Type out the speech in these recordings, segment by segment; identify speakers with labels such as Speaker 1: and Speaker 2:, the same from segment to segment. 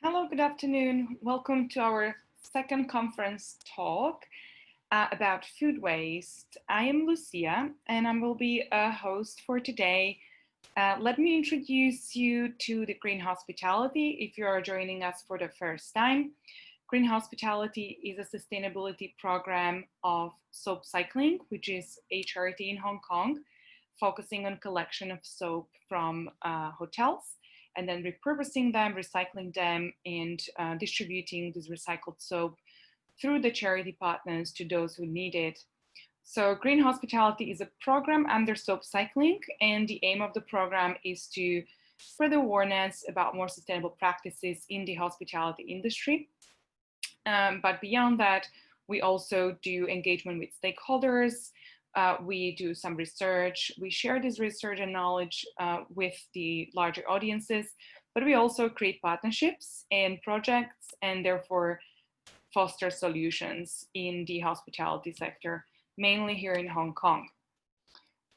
Speaker 1: Hello, good afternoon. Welcome to our second conference talk about food waste. I am Lucia and I will be a host for today. Let me introduce you to the Green Hospitality if you are joining us for the first time. Green Hospitality is a sustainability program of soap cycling, which is a charity in Hong Kong, focusing on collection of soap from hotels and then repurposing them, recycling them, and distributing this recycled soap through the charity partners to those who need it. So Green Hospitality is a program under soap cycling, and the aim of the program is to spread awareness about more sustainable practices in the hospitality industry. But beyond that, we also do engagement with stakeholders. We do some research. We share this research and knowledge with the larger audiences, but we also create partnerships and projects and therefore foster solutions in the hospitality sector, mainly here in Hong Kong.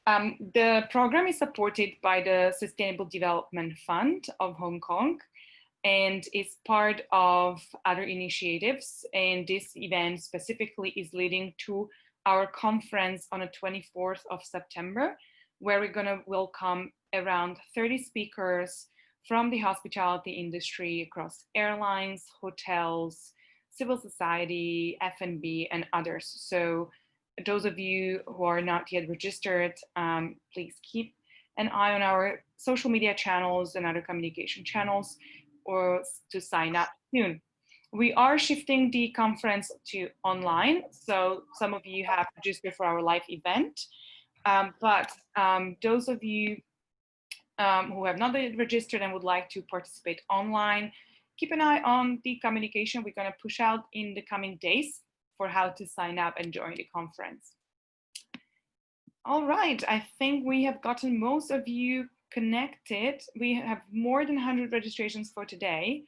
Speaker 1: The program is supported by the Sustainable Development Fund of Hong Kong and is part of other initiatives. And this event specifically is leading to our conference on the 24th of September, where we're going to welcome around 30 speakers from the hospitality industry across airlines, hotels, civil society, F&B, and others. So those of you who are not yet registered, please keep an eye on our social media channels and other communication channels or to sign up soon. We are shifting the conference to online, so some of you have registered for our live event, but those of you who have not yet registered and would like to participate online, keep an eye on the communication we're going to push out in the coming days for how to sign up and join the conference. All right, I think we have gotten most of you connected. We have more than 100 registrations for today.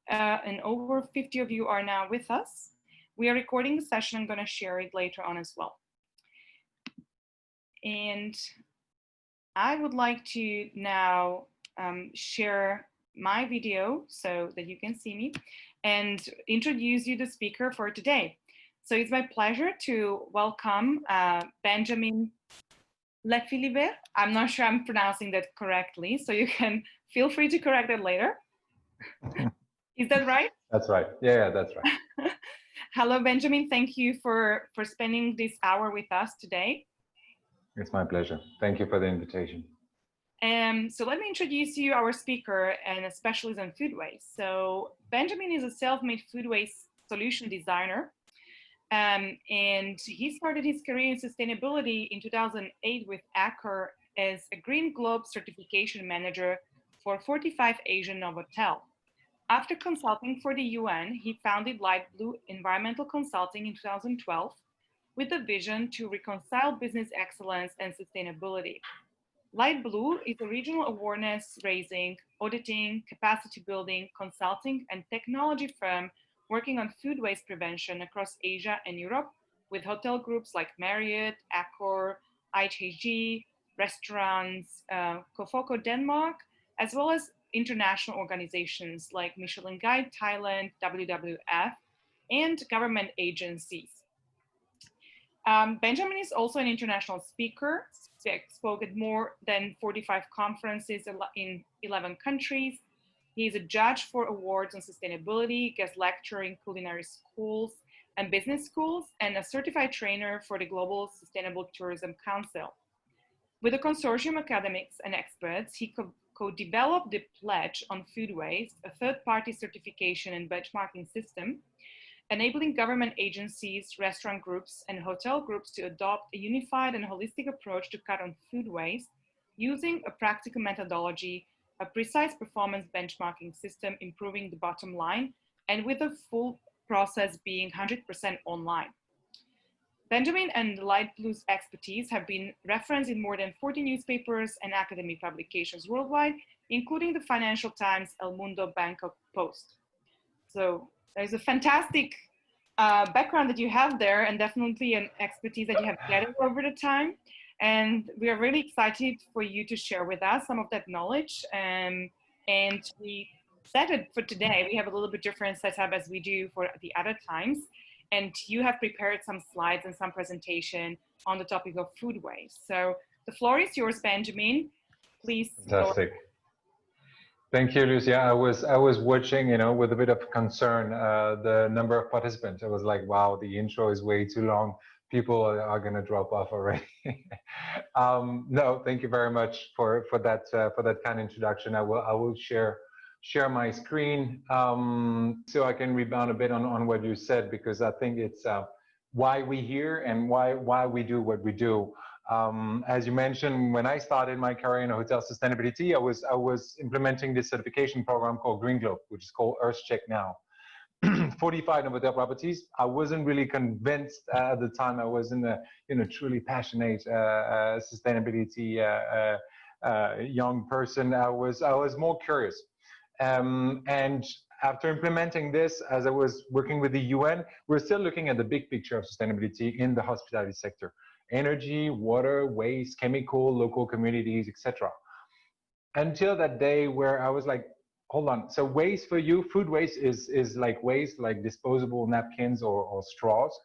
Speaker 1: And over 50 of you are now with us. We are recording the session. I'm going to share it later on as well. And I would like to now share my video so that you can see me and introduce you the speaker for today. So it's my pleasure to welcome Benjamin Lephilibert. I'm not sure I'm pronouncing that correctly, so you can feel free to correct it later. Is that right?
Speaker 2: That's right. Yeah, that's right.
Speaker 1: Hello, Benjamin. Thank you for spending this hour with us today.
Speaker 2: It's my pleasure. Thank you for the invitation.
Speaker 1: So let me introduce you our speaker and a specialist on food waste. So Benjamin is a self-made food waste solution designer. And he started his career in sustainability in 2008 with Accor as a Green Globe certification manager for 45 Asian Novotel. After consulting for the UN, he founded LightBlue Environmental Consulting in 2012 with a vision to reconcile business excellence and sustainability. LightBlue is a regional awareness raising, auditing, capacity building, consulting, and technology firm working on food waste prevention across Asia and Europe with hotel groups like Marriott, Accor, IHG, restaurants, Cofoco Denmark, as well as international organizations like Michelin Guide Thailand, WWF, and government agencies. Benjamin is also an international speaker, spoke at more than 45 conferences in 11 countries. He is a judge for awards on sustainability, guest lecturer in culinary schools and business schools, and a certified trainer for the Global Sustainable Tourism Council. With a consortium of academics and experts, he co-developed the Pledge on Food Waste, a third-party certification and benchmarking system, enabling government agencies, restaurant groups, and hotel groups to adopt a unified and holistic approach to cut on food waste using a practical methodology, a precise performance benchmarking system, improving the bottom line, and with the full process being 100% online. Benjamin and LightBlue's expertise have been referenced in more than 40 newspapers and academic publications worldwide, including the Financial Times, El Mundo, Bangkok Post. So there's a fantastic background that you have there and definitely an expertise that you have gathered over the time. And we are really excited for you to share with us some of that knowledge. And we set it for today. We have a little bit different setup as we do for the other times. And you have prepared some slides and some presentation on the topic of food waste. So the floor is yours, Benjamin. Please.
Speaker 2: Fantastic. Thank you, Lucia. I was watching, with a bit of concern, the number of participants. I was like, wow, the intro is way too long. People are going to drop off already. No, thank you very much for that kind introduction. I will share my screen so I can rebound a bit on what you said, because I think it's why we here and why we do what we do. As you mentioned, when I started my career in hotel sustainability, I was implementing this certification program called Green Globe, which is called EarthCheck now. 45 hotel properties. I wasn't really convinced at the time. I was in a truly passionate sustainability young person. I was more curious, and after implementing this, as I was working with the UN, we're still looking at the big picture of sustainability in the hospitality sector. Energy, water, waste, chemical, local communities, etc. Until that day where I was like, hold on. So waste for you, food waste is like waste, like disposable napkins or straws.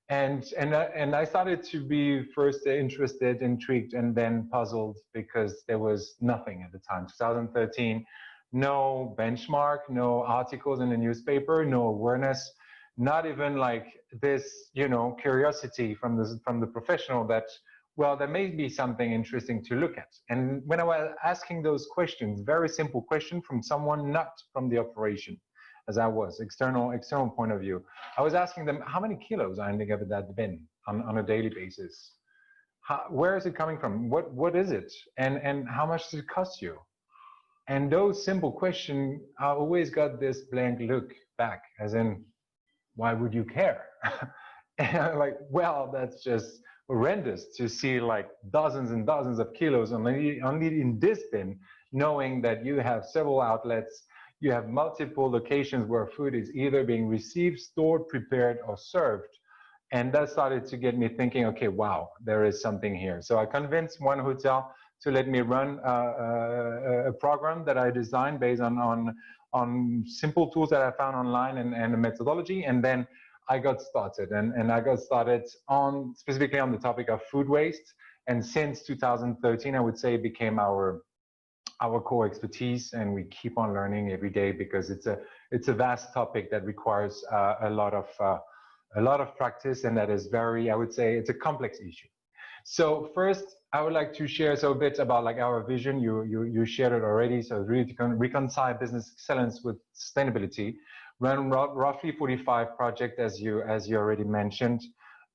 Speaker 2: And I started to be first interested, intrigued, and then puzzled, because there was nothing at the time. 2013, no benchmark, no articles in the newspaper, no awareness, not even like this, curiosity from the professional that, well, there may be something interesting to look at. And when I was asking those questions, very simple question from someone not from the operation, as I was, external point of view, I was asking them, how many kilos are ending up in that bin on a daily basis? Where is it coming from? What is it? And how much does it cost you? And those simple questions, I always got this blank look back, as in, why would you care? And I'm like, well, that's just horrendous to see like dozens and dozens of kilos only in this bin, knowing that you have several outlets, you have multiple locations where food is either being received, stored, prepared, or served. And that started to get me thinking, okay, wow, there is something here. So I convinced one hotel to let me run a program that I designed based on simple tools that I found online and a methodology. And then I got started, and I got started specifically on the topic of food waste. And since 2013, I would say it became our core expertise, and we keep on learning every day, because it's a vast topic that requires a lot of practice, and that is I would say it's a complex issue. So first, I would like to share a bit about like our vision. You shared it already. So really to reconcile business excellence with sustainability. Run roughly 45 projects, as you already mentioned,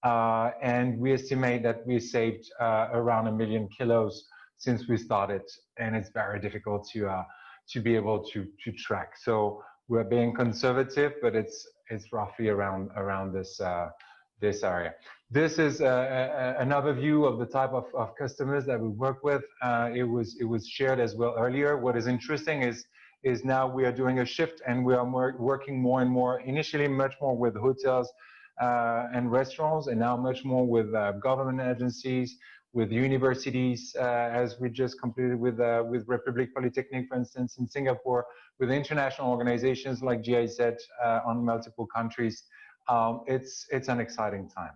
Speaker 2: and we estimate that we saved around 1 million kilos since we started, and it's very difficult to be able to track. So we're being conservative, but it's roughly around this area. This is another view of the type of customers that we work with. It was shared as well earlier. What is interesting is now we are doing a shift, and we are working more and more, initially much more with hotels and restaurants, and now much more with government agencies, with universities, as we just completed with Republic Polytechnic, for instance, in Singapore, with international organizations like GIZ on multiple countries. It's an exciting time.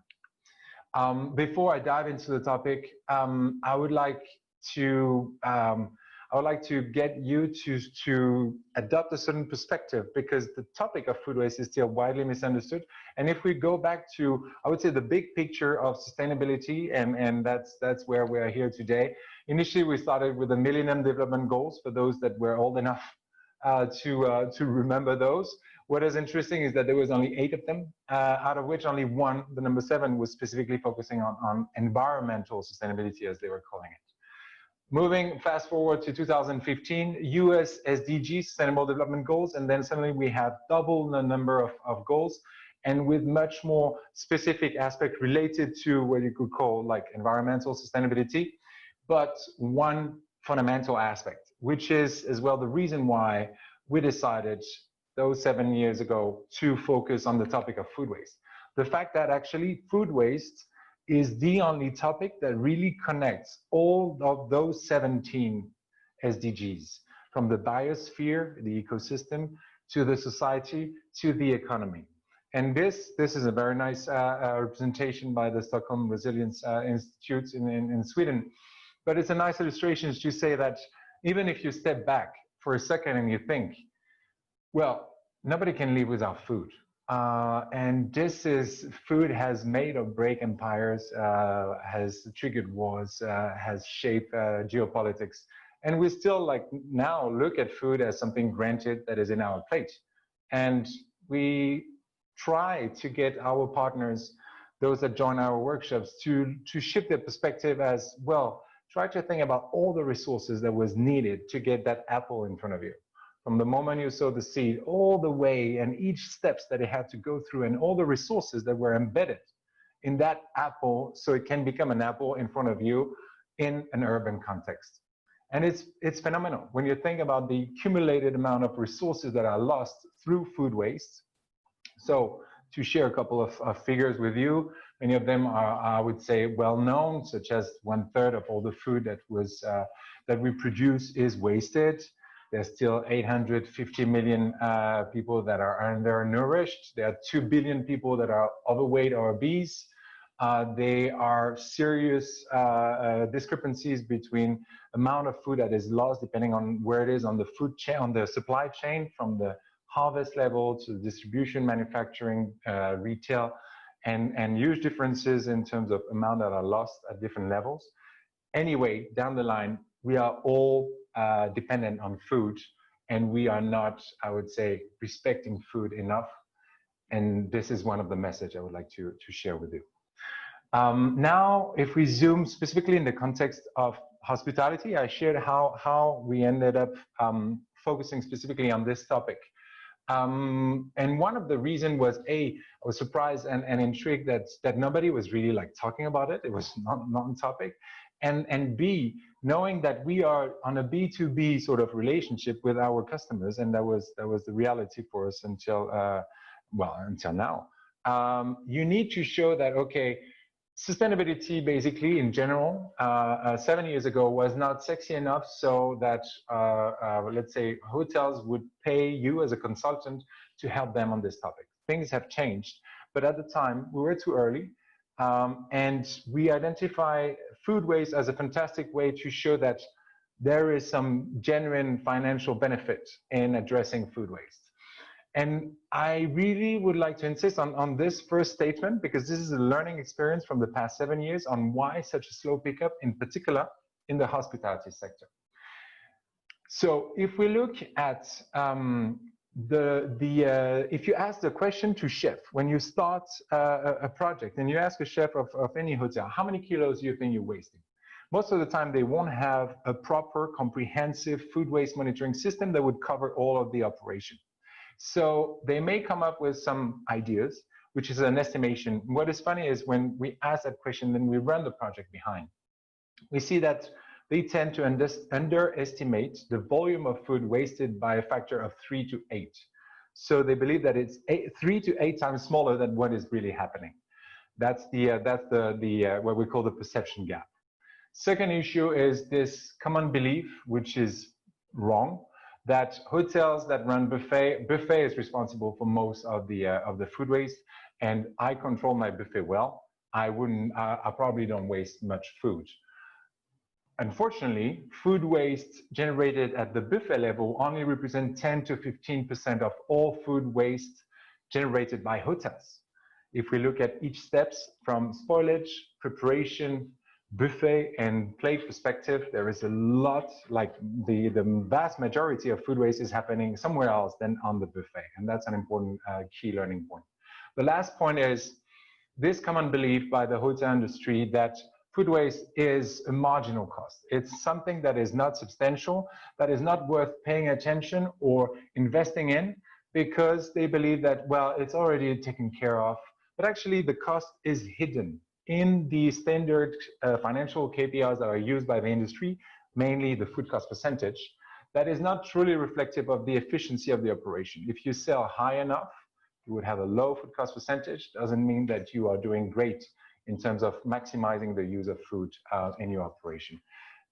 Speaker 2: Before I dive into the topic, I would like to get you to adopt a certain perspective, because the topic of food waste is still widely misunderstood. And if we go back to, I would say, the big picture of sustainability, and that's where we are here today. Initially, we started with the Millennium Development Goals, for those that were old enough to remember those. What is interesting is that there was only 8 of them, out of which only one, the number 7, was specifically focusing on environmental sustainability, as they were calling it. Moving fast forward to 2015, US SDGs, Sustainable Development Goals, and then suddenly we have double the number of goals, and with much more specific aspect related to what you could call like environmental sustainability, but one fundamental aspect, which is as well the reason why we decided those 7 years ago to focus on the topic of food waste. The fact that actually food waste is the only topic that really connects all of those 17 SDGs. from the biosphere, the ecosystem, to the society, to the economy. And this is a very nice representation by the Stockholm Resilience Institute in Sweden. But it's a nice illustration to say that even if you step back for a second and you think, well, nobody can live without food. And food has made or break empires, has triggered wars, has shaped geopolitics. And we still now look at food as something granted that is in our plate. And we try to get our partners, those that join our workshops, to shift their perspective as well. Try to think about all the resources that was needed to get that apple in front of you. From the moment you sow the seed, all the way, and each steps that it had to go through, and all the resources that were embedded in that apple, so it can become an apple in front of you in an urban context. And it's phenomenal when you think about the accumulated amount of resources that are lost through food waste. So to share a couple of figures with you, many of them are, I would say, well known, such as 1/3 of all the food that we produce is wasted. There's still 850 million people that are undernourished. There are 2 billion people that are overweight or obese. There are serious discrepancies between amount of food that is lost depending on where it is on the food chain, on the supply chain, from the harvest level to distribution, manufacturing, retail, and huge differences in terms of amount that are lost at different levels. Anyway, down the line, we are all dependent on food, and we are not, I would say, respecting food enough. And this is one of the messages I would like to share with you. Now, if we zoom specifically in the context of hospitality, I shared how we ended up focusing specifically on this topic. And one of the reasons was, I was surprised and intrigued that nobody was really talking about it. It was not on topic. And B, knowing that we are on a B2B sort of relationship with our customers, and that was the reality for us until now. You need to show that, okay, sustainability basically in general 7 years ago was not sexy enough, so that let's say hotels would pay you as a consultant to help them on this topic. Things have changed, but at the time we were too early, and we identify food waste as a fantastic way to show that there is some genuine financial benefit in addressing food waste. And I really would like to insist on this first statement, because this is a learning experience from the past 7 years on why such a slow pickup, in particular in the hospitality sector. So if we look at if you ask the question to chef, when you start a project and you ask a chef of any hotel, how many kilos do you think you're wasting? Most of the time, they won't have a proper, comprehensive food waste monitoring system that would cover all of the operation. So they may come up with some ideas, which is an estimation. What is funny is when we ask that question, then we run the project behind. We see that they tend to underestimate the volume of food wasted by a factor of 3 to 8. So they believe that it's 3 to 8 times smaller than what is really happening. That's what we call the perception gap. Second issue is this common belief, which is wrong, that hotels that run buffet is responsible for most of the food waste, and I control my buffet well. I probably don't waste much food. Unfortunately, food waste generated at the buffet level only represent 10 to 15% of all food waste generated by hotels. If we look at each steps from spoilage, preparation, buffet and plate perspective, there is a lot, the vast majority of food waste is happening somewhere else than on the buffet. And that's an important key learning point. The last point is this common belief by the hotel industry that food waste is a marginal cost. It's something that is not substantial, that is not worth paying attention or investing in, because they believe that, well, it's already taken care of. But actually the cost is hidden in the standard financial KPIs that are used by the industry, mainly the food cost percentage, that is not truly reflective of the efficiency of the operation. If you sell high enough, you would have a low food cost percentage. Doesn't mean that you are doing great in terms of maximizing the use of food in your operation.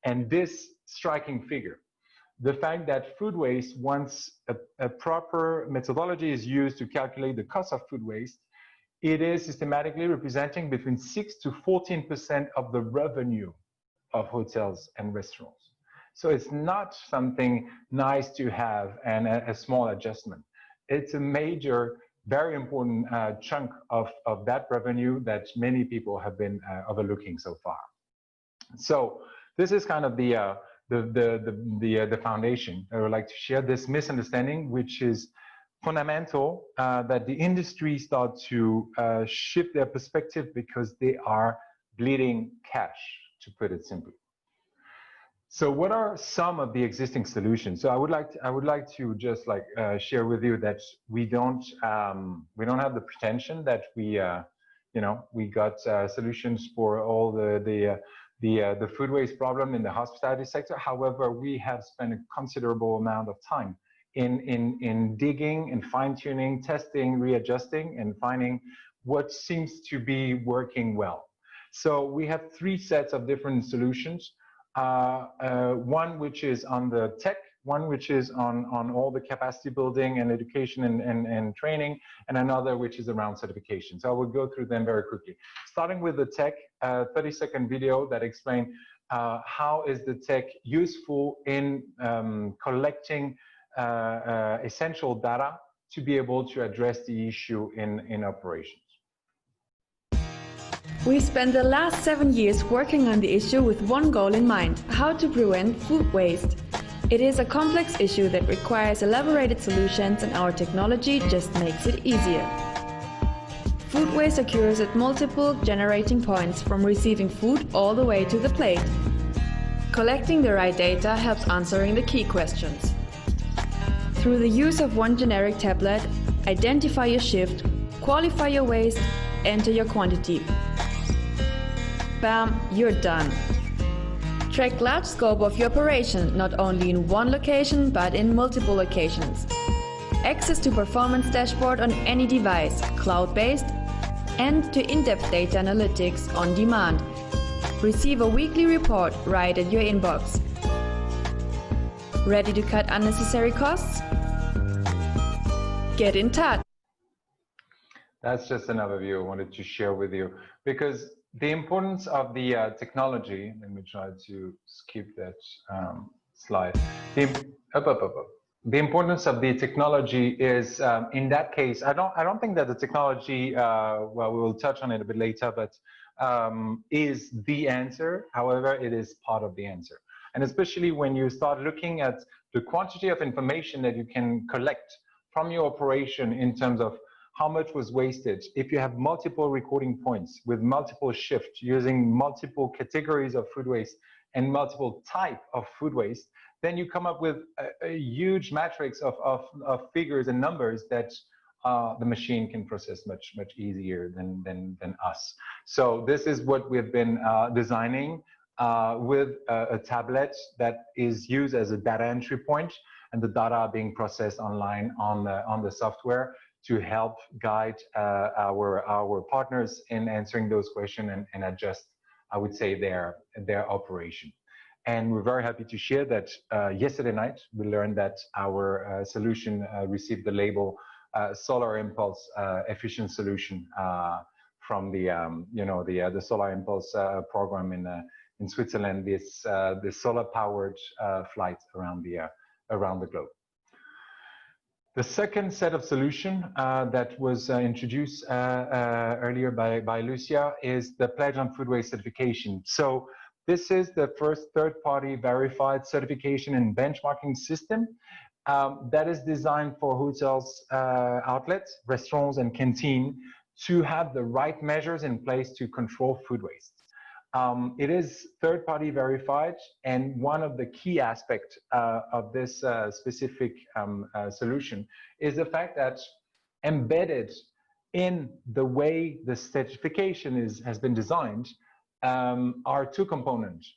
Speaker 2: And this striking figure the fact that food waste, once a proper methodology is used to calculate the cost of food waste, it is systematically representing between 6 to 14% of the revenue of hotels and restaurants. So it's not something nice to have and a small adjustment. It's a major, very important chunk of that revenue that many people have been overlooking so far. So this is kind of the foundation. I would like to share this misunderstanding, which is fundamental, that the industry start to shift their perspective because they are bleeding cash, to put it simply. So what are some of the existing solutions? So I would like to just like share with you that we don't have the pretension that we we got solutions for all the food waste problem in the hospitality sector. However, we have spent a considerable amount of time in digging and fine-tuning, testing, readjusting, and finding what seems to be working well. So we have three sets of different solutions. One which is on the tech, one which is on all the capacity building and education and training, and another which is around certification. So I will go through them very quickly. Starting with the tech, 30-second video that explains how is the tech useful in collecting essential data to be able to address the issue in operations.
Speaker 3: We spent the last 7 years working on the issue with one goal in mind: how to prevent food waste. It is a complex issue that requires elaborated solutions, and our technology just makes it easier. Food waste occurs at multiple generating points, from receiving food all the way to the plate. Collecting the right data helps answering the key questions. Through the use of one generic tablet, identify your shift, qualify your waste, enter your quantity. Bam, you're done. Track large scope of your operation, not only in one location, but in multiple locations. Access to performance dashboard on any device, cloud-based, and to in-depth data analytics on demand. Receive a weekly report right at your inbox. Ready to cut unnecessary costs? Get in touch.
Speaker 2: That's just another view I wanted to share with you, because the importance of the technology, let me try to skip that slide. The importance of the technology is, in that case, I don't think that the technology, well, we will touch on it a bit later, but is the answer. However, it is part of the answer. And especially when you start looking at the quantity of information that you can collect from your operation in terms of how much was wasted. If you have multiple recording points with multiple shifts using multiple categories of food waste and multiple type of food waste, then you come up with a huge matrix of figures and numbers that the machine can process much easier than us. So this is what we've been designing with a tablet that is used as a data entry point, and the data being processed online on the software to help guide our partners in answering those questions and adjust, I would say, their operation. And we're very happy to share that yesterday night we learned that our solution received the label Solar Impulse Efficient Solution from the the Solar Impulse program in Switzerland. This solar powered flight around the globe. The second set of solution that was introduced earlier by Lucia is the Pledge on Food Waste certification. So this is the first third-party verified certification and benchmarking system that is designed for hotels, outlets, restaurants, and canteen to have the right measures in place to control food waste. It is third-party verified, and one of the key aspects of this specific solution is the fact that embedded in the way the certification has been designed are two components.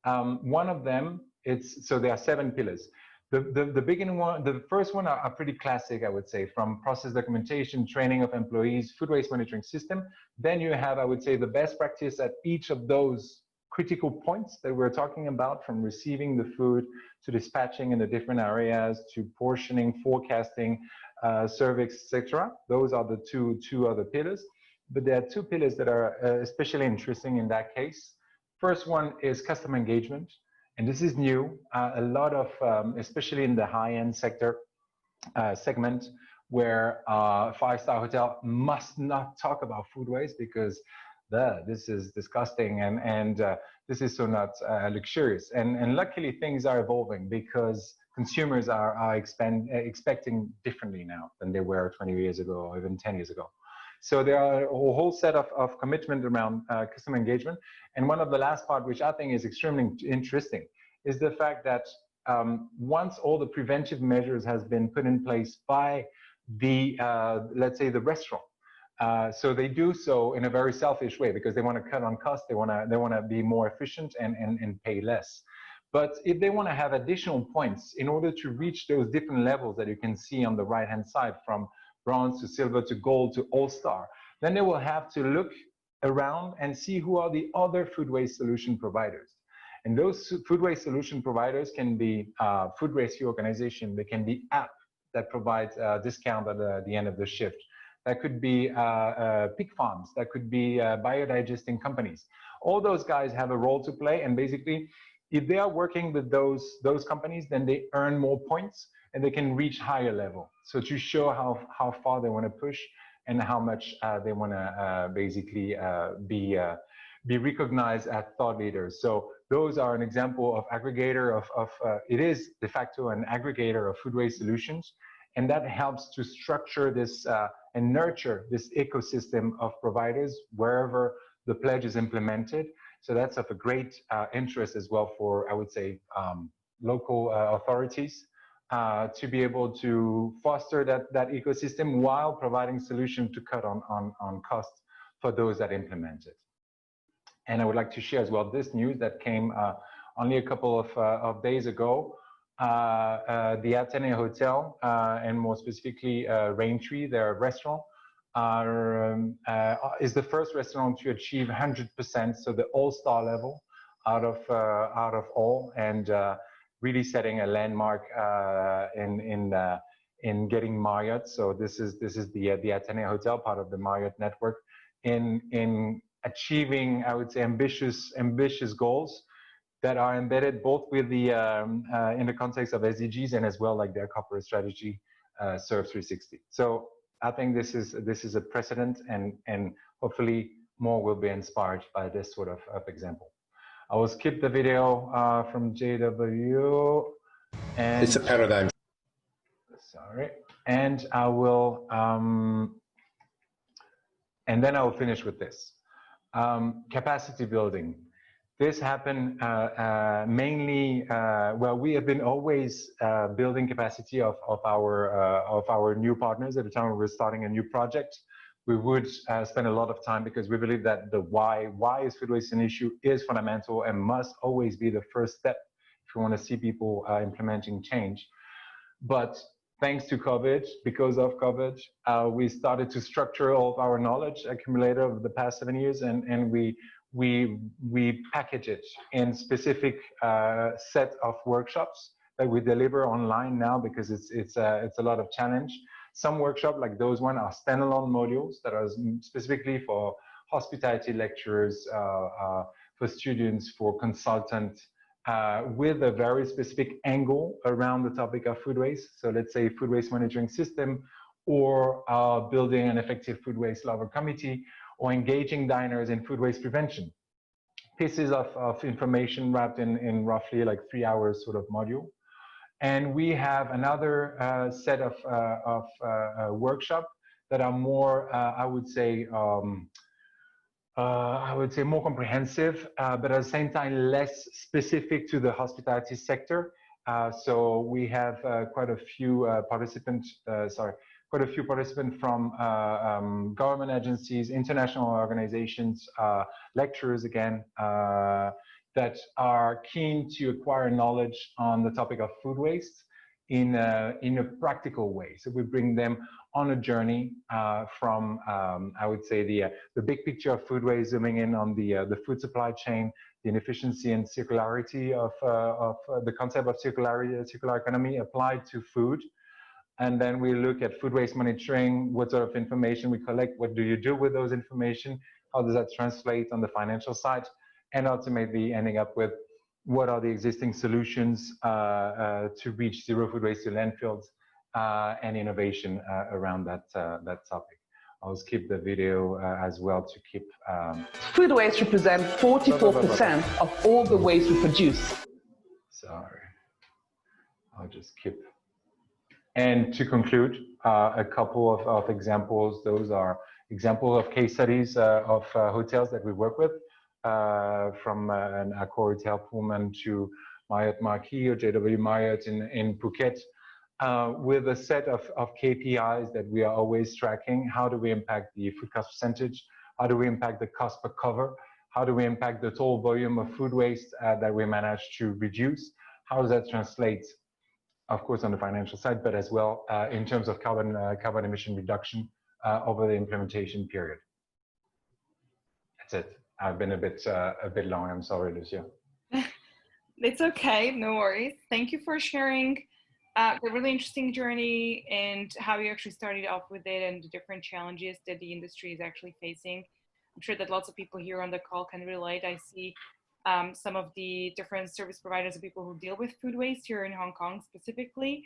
Speaker 2: One of them, so there are 7 pillars. The beginning one, the first one are pretty classic, I would say, from process documentation, training of employees, food waste monitoring system. Then you have, I would say, the best practice at each of those critical points that we're talking about, from receiving the food to dispatching in the different areas to portioning, forecasting, service, etc. Those are the two other pillars. But there are two pillars that are especially interesting in that case. First one is customer engagement. And this is new. A lot of, especially in the high-end sector segment, where a five-star hotel must not talk about food waste because this is disgusting and this is so not luxurious. And luckily things are evolving because consumers are expecting differently now than they were 20 years ago or even 10 years ago. So there are a whole set of commitment around customer engagement. And one of the last part, which I think is extremely interesting, is the fact that once all the preventive measures has been put in place by the, let's say, the restaurant, so they do so in a very selfish way because they want to cut on costs, they want to be more efficient and pay less. But if they want to have additional points in order to reach those different levels that you can see on the right-hand side, from bronze to silver to gold to all-star, then they will have to look around and see who are the other food waste solution providers. And those food waste solution providers can be food rescue organization, they can be app that provides a discount at the end of the shift. That could be pig farms, that could be biodigesting companies. All those guys have a role to play, and basically, if they are working with those companies, then they earn more points and they can reach higher level. So to show how far they want to push and how much they want to basically be recognized as thought leaders. So those are an example of aggregator it is de facto an aggregator of food waste solutions. And that helps to structure this and nurture this ecosystem of providers wherever the pledge is implemented. So that's of a great interest as well for, I would say, local authorities to be able to foster that ecosystem while providing solutions to cut on costs for those that implement it. And I would like to share as well this news that came only a couple of days ago. The Athénée Hotel, and more specifically Raintree, their restaurant, is the first restaurant to achieve 100%, so the all-star level out of all, and really setting a landmark in getting Marriott. So this is the Athénée Hotel, part of the Marriott network, in achieving, I would say, ambitious goals that are embedded both with the in the context of SDGs and as well like their corporate strategy, Serve 360. So I think this is a precedent, and hopefully more will be inspired by this sort of example. I will skip the video from JW. And
Speaker 4: it's a paradigm.
Speaker 2: Sorry, and I will, and then I will finish with this. Capacity building. This happened mainly, well, we have been always building capacity of our new partners. At the time we were starting a new project, we would spend a lot of time, because we believe that the why is food waste an issue is fundamental and must always be the first step if you want to see people implementing change. But thanks to COVID, because of COVID, we started to structure all of our knowledge accumulated over the past 7 years, and we package it in specific set of workshops that we deliver online now, because it's a lot of challenge. Some workshops like those one are standalone modules that are specifically for hospitality lecturers, for students, for consultants, with a very specific angle around the topic of food waste. So let's say food waste monitoring system, or building an effective food waste lover committee, or engaging diners in food waste prevention. Pieces of information wrapped in roughly like 3 hours sort of module. And we have another set of workshop that are more, I would say more comprehensive, but at the same time less specific to the hospitality sector. So we have quite a few participants from government agencies, international organizations, lecturers again, that are keen to acquire knowledge on the topic of food waste in a practical way. So we bring them on a journey from, I would say, the big picture of food waste, zooming in on the food supply chain, the inefficiency and circularity of the concept of circular economy applied to food. And then we look at food waste monitoring, what sort of information we collect, what do you do with those information, how does that translate on the financial side, and ultimately ending up with what are the existing solutions to reach zero food waste to landfills and innovation around that topic. I'll skip the video as well to keep...
Speaker 4: Food waste represents 44% of all the waste we produce.
Speaker 2: Sorry, I'll just keep... And to conclude, a couple of examples. Those are examples of case studies of hotels that we work with, from an Accor Hotel Pullman to Marriott Marquis or JW Marriott in Phuket, with a set of KPIs that we are always tracking. How do we impact the food cost percentage? How do we impact the cost per cover? How do we impact the total volume of food waste that we manage to reduce? How does that translate, of course, on the financial side, but as well in terms of carbon emission reduction over the implementation period? That's it. I've been a bit long. I'm sorry, Lucia.
Speaker 1: It's okay, no worries. Thank you for sharing the really interesting journey and how you actually started off with it and the different challenges that the industry is actually facing. I'm sure that lots of people here on the call can relate. I see some of the different service providers and people who deal with food waste here in Hong Kong specifically.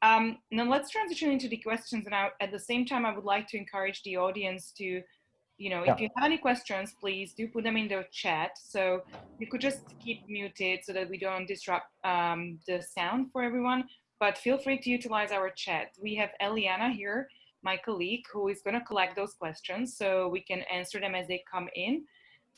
Speaker 1: Now let's transition into the questions. And at the same time, I would like to encourage the audience to, if you have any questions, please do put them in the chat. So you could just keep muted so that we don't disrupt the sound for everyone, but feel free to utilize our chat. We have Eliana here, my colleague, who is going to collect those questions so we can answer them as they come in.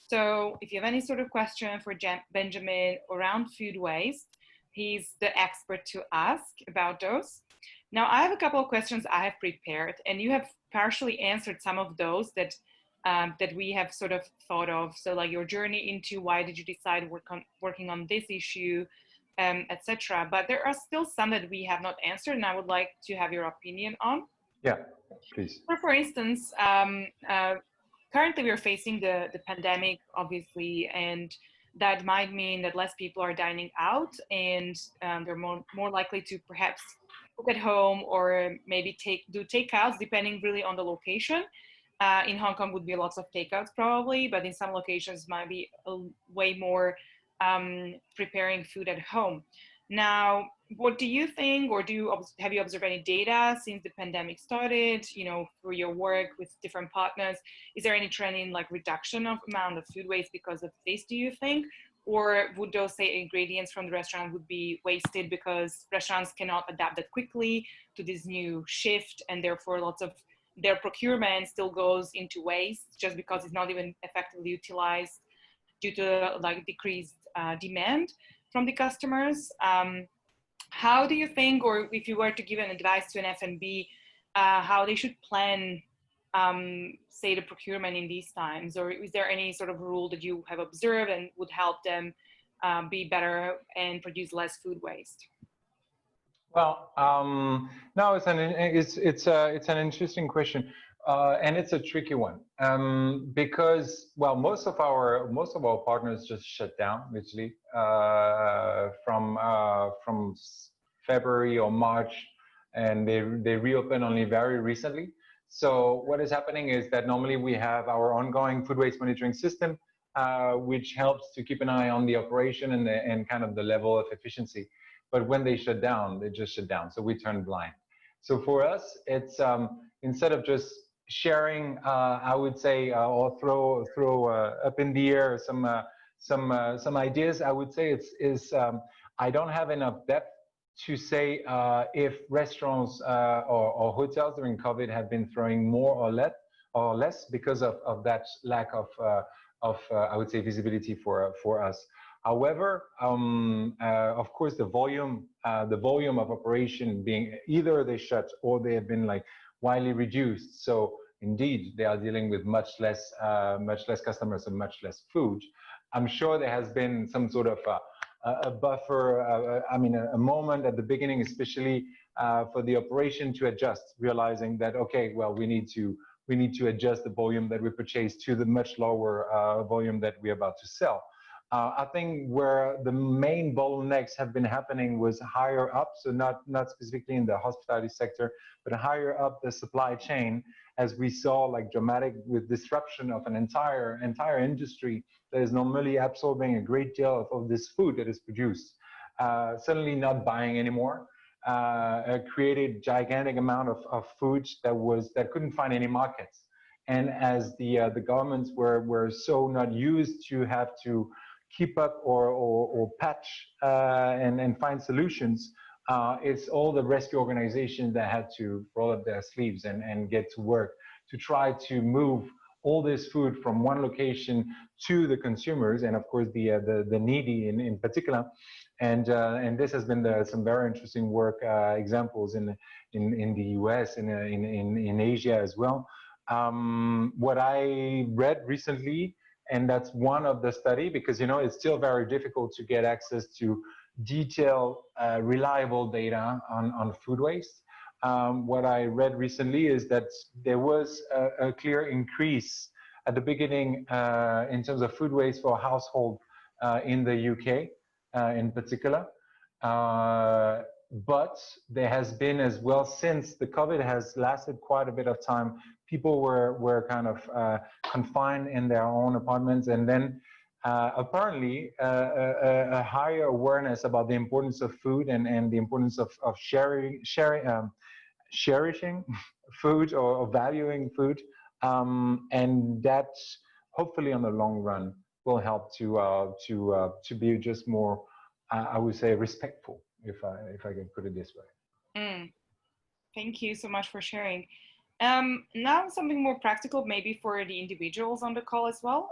Speaker 1: So if you have any sort of question for Benjamin around food waste, he's the expert to ask about those. Now, I have a couple of questions I have prepared, and you have partially answered some of those that we have sort of thought of. So like your journey into why did you decide working on this issue, etc. But there are still some that we have not answered, and I would like to have your opinion on.
Speaker 2: Yeah, please.
Speaker 1: So for instance, currently we're facing the pandemic, obviously, and that might mean that less people are dining out, and they're more likely to perhaps cook at home or maybe do takeouts, depending really on the location. In Hong Kong would be lots of takeouts probably, but in some locations might be way more preparing food at home. Now, what do you think, or have you observed any data since the pandemic started, through your work with different partners? Is there any trend in like reduction of amount of food waste because of this, do you think? Or would those, say, ingredients from the restaurant would be wasted because restaurants cannot adapt that quickly to this new shift, and therefore lots of their procurement still goes into waste just because it's not even effectively utilized due to like decreased demand from the customers? How do you think, or if you were to give an advice to an F&B, how they should plan, say, the procurement in these times? Or is there any sort of rule that you have observed and would help them be better and produce less food waste?
Speaker 2: Well, no, it's an interesting question, and it's a tricky one, because, well, most of our partners just shut down literally from February or March, and they reopened only very recently. So what is happening is that normally we have our ongoing food waste monitoring system, which helps to keep an eye on the operation and kind of the level of efficiency. But when they shut down, they just shut down. So we turn blind. So for us, it's instead of just sharing, I would say, or throw up in the air some ideas, I would say I don't have enough depth to say if restaurants or hotels during COVID have been throwing more or less because of that lack of I would say visibility for us. However, of course, the volume of operation being either they shut or they have been like widely reduced. So indeed, they are dealing with much less customers and much less food. I'm sure there has been some sort of a buffer. A moment at the beginning, especially for the operation to adjust, realizing that okay, well, we need to adjust the volume that we purchase to the much lower volume that we're about to sell. I think where the main bottlenecks have been happening was higher up, so not specifically in the hospitality sector, but higher up the supply chain, as we saw like dramatic with disruption of an entire industry that is normally absorbing a great deal of this food that is produced, suddenly not buying anymore. Created gigantic amount of food that couldn't find any markets, and as the governments were so not used to have to keep up or patch and find solutions, it's all the rescue organizations that had to roll up their sleeves and get to work to try to move all this food from one location to the consumers, and of course the needy in particular. And this has been some very interesting work examples in the US and in Asia as well. What I read recently, and that's one of the study, because it's still very difficult to get access to detailed, reliable data on food waste. What I read recently is that there was a clear increase at the beginning in terms of food waste for household in the UK in particular. But there has been as well, since the COVID has lasted quite a bit of time, people were kind of confined in their own apartments, and then apparently a higher awareness about the importance of food and the importance of cherishing food or valuing food, and that hopefully on the long run will help to be just more, I would say, respectful, if I can put it this way.
Speaker 1: Thank you so much for sharing. Now something more practical, maybe for the individuals on the call as well.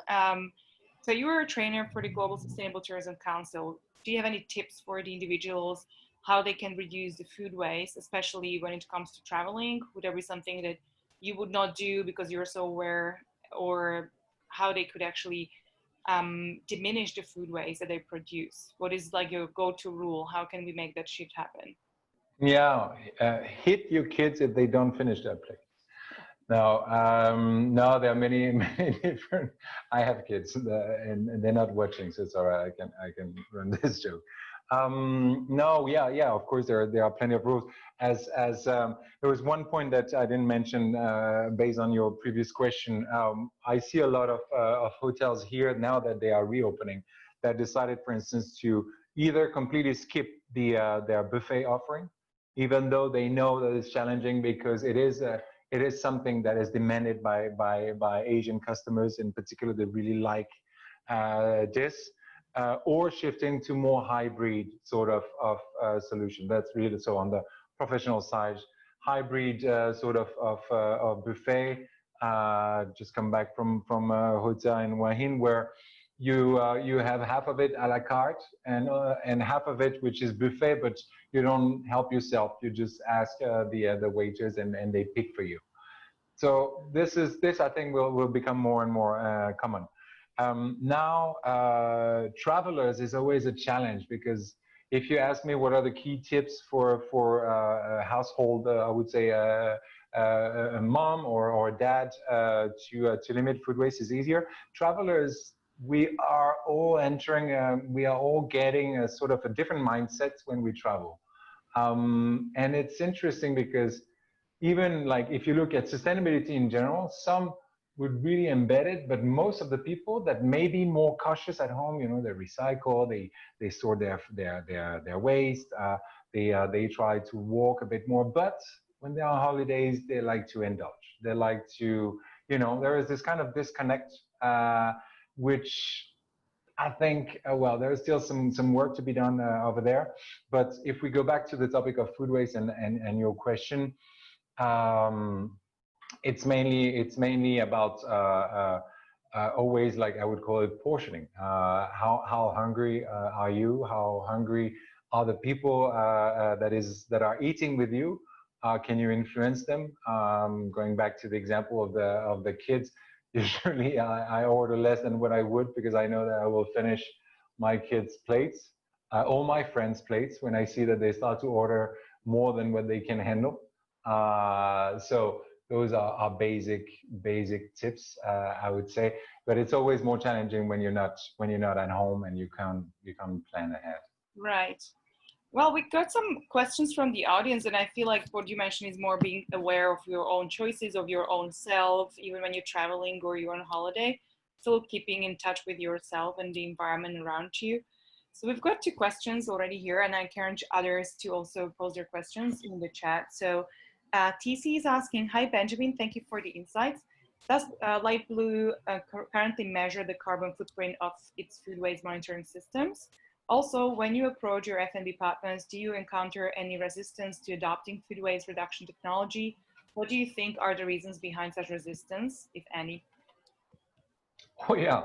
Speaker 1: So you are a trainer for the Global Sustainable Tourism Council. Do you have any tips for the individuals, how they can reduce the food waste, especially when it comes to traveling? Would there be something that you would not do because you're so aware, or how they could actually diminish the food waste that they produce? What is like your go-to rule? How can we make that shift happen?
Speaker 2: Yeah, hit your kids if they don't finish their plate. No, there are many different. I have kids, and they're not watching, so it's all right. I can run this joke. No, yeah. Of course, there are plenty of rules. As there was one point that I didn't mention based on your previous question. I see a lot of hotels here now that they are reopening that decided, for instance, to either completely skip their buffet offering, even though they know that it's challenging because it is something that is demanded by Asian customers in particular. They really like this. Or shifting to more hybrid sort of solution. That's really so on the professional side, hybrid sort of buffet. Just come back from a hotel in Wahin where you have half of it a la carte and half of it which is buffet, but you don't help yourself. You just ask the waiters and they pick for you. So this I think will become more and more common. Now, travelers is always a challenge, because if you ask me what are the key tips for a household, I would say a mom or dad to limit food waste is easier. Travelers, we are all getting a sort of a different mindset when we travel, and it's interesting because even like if you look at sustainability in general, some would really embed it, but most of the people that may be more cautious at home, they recycle, they store their waste, they try to walk a bit more, but when they're on holidays, they like to indulge. They like to, there is this kind of disconnect, which I think, there is still some work to be done over there. But if we go back to the topic of food waste and your question, it's mainly about always, like I would call it, portioning. How hungry are you? How hungry are the people that are eating with you? Can you influence them? Going back to the example of the kids, usually I order less than what I would because I know that I will finish my kids' plates, all my friends' plates, when I see that they start to order more than what they can handle. So Those are basic tips, I would say. But it's always more challenging when you're not at home and you can't plan ahead.
Speaker 1: Right. Well, we got some questions from the audience, and I feel like what you mentioned is more being aware of your own choices, of your own self, even when you're traveling or you're on holiday, still keeping in touch with yourself and the environment around you. So we've got 2 questions already here, and I encourage others to also pose their questions in the chat. So TC is asking, hi Benjamin, thank you for the insights. Does LightBlue currently measure the carbon footprint of its food waste monitoring systems? Also, when you approach your F&B partners, do you encounter any resistance to adopting food waste reduction technology? What do you think are the reasons behind such resistance, if any?
Speaker 2: Oh yeah.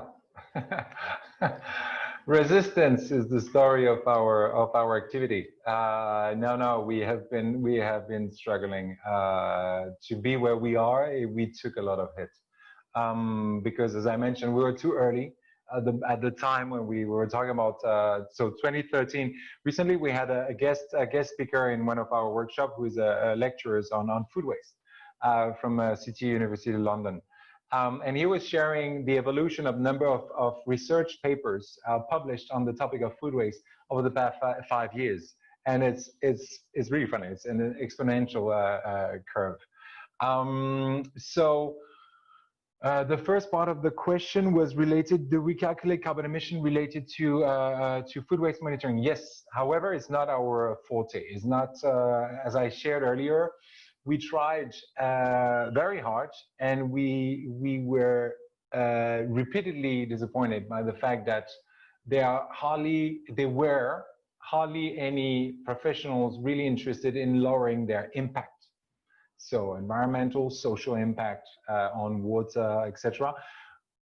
Speaker 2: Resistance is the story of our activity. No, we have been struggling to be where we are. We took a lot of hit because, as I mentioned, we were too early. At the time when we were talking about, so 2013, recently we had a guest speaker in one of our workshops who is a lecturer on food waste from City University of London. And he was sharing the evolution of number of research papers published on the topic of food waste over the past 5 years. And it's really funny. It's an exponential curve. The first part of the question was related, do we calculate carbon emission related to food waste monitoring? Yes, however, it's not our forte. It's not, as I shared earlier, we tried very hard and we were repeatedly disappointed by the fact that there were hardly any professionals really interested in lowering their impact. So environmental, social impact on water, etc.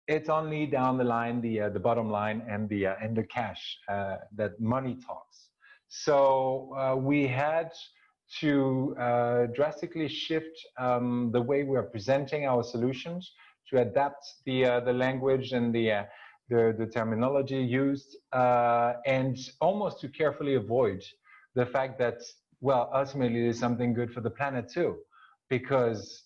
Speaker 2: It's only down the line, the bottom line and the cash that money talks. So we had to drastically shift the way we are presenting our solutions to adapt the language and the terminology used, and almost to carefully avoid the fact that, well, ultimately there's something good for the planet too, because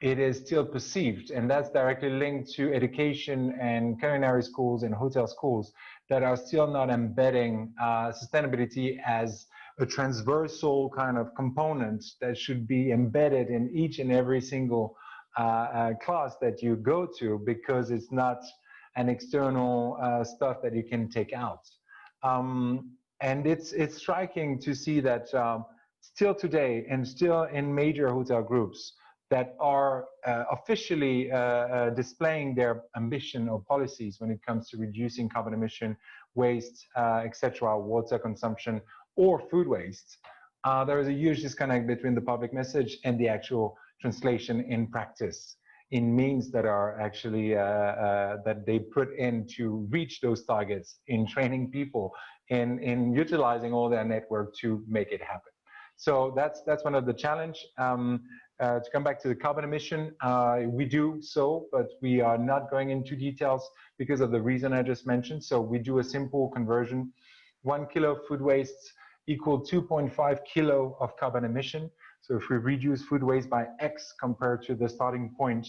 Speaker 2: it is still perceived, and that's directly linked to education and culinary schools and hotel schools that are still not embedding sustainability as a transversal kind of component that should be embedded in each and every single class that you go to, because it's not an external stuff that you can take out. And it's striking to see that still today, and still in major hotel groups that are officially displaying their ambition or policies when it comes to reducing carbon emission, waste, etc., water consumption, or food waste, there is a huge disconnect between the public message and the actual translation in practice, in means that are actually that they put in to reach those targets, in training people, in utilizing all their network to make it happen. So that's one of the challenge. To come back to the carbon emission, we do so, but we are not going into details because of the reason I just mentioned. So we do a simple conversion. 1 kilo of food waste equal 2.5 kilo of carbon emission. So if we reduce food waste by X compared to the starting point,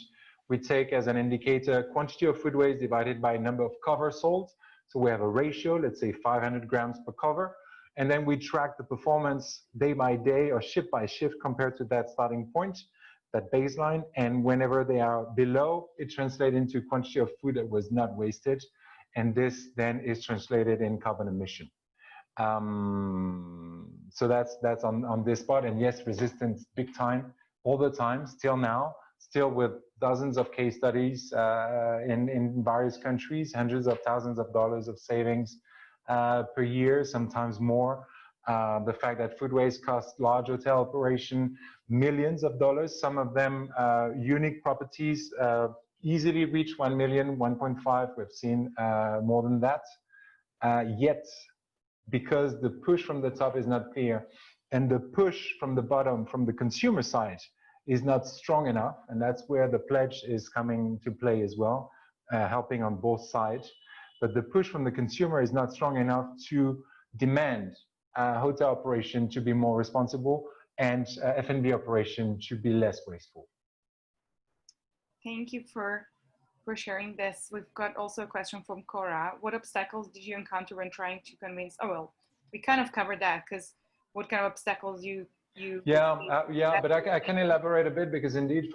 Speaker 2: we take as an indicator quantity of food waste divided by number of cover sold. So we have a ratio, let's say 500 grams per cover. And then we track the performance day by day or shift by shift compared to that starting point, that baseline. And whenever they are below, it translates into quantity of food that was not wasted. And this then is translated in carbon emission. So that's on this part. And yes, resistance big time, all the time, still now, still with dozens of case studies in various countries, hundreds of thousands of dollars of savings per year, sometimes more. The fact that food waste costs large hotel operation millions of dollars, some of them unique properties easily reach 1 million, 1.5, we've seen more than that. Yet, because the push from the top is not clear and the push from the bottom, from the consumer side, is not strong enough, and that's where the pledge is coming to play as well, helping on both sides. But the push from the consumer is not strong enough to demand hotel operation to be more responsible and F&B operation to be less wasteful.
Speaker 1: Thank you for sharing this. We've got also a question from Cora. What obstacles did you encounter when trying to convince? Oh well, we kind of covered that, because what kind of obstacles you
Speaker 2: yeah, but I can elaborate a bit, because indeed,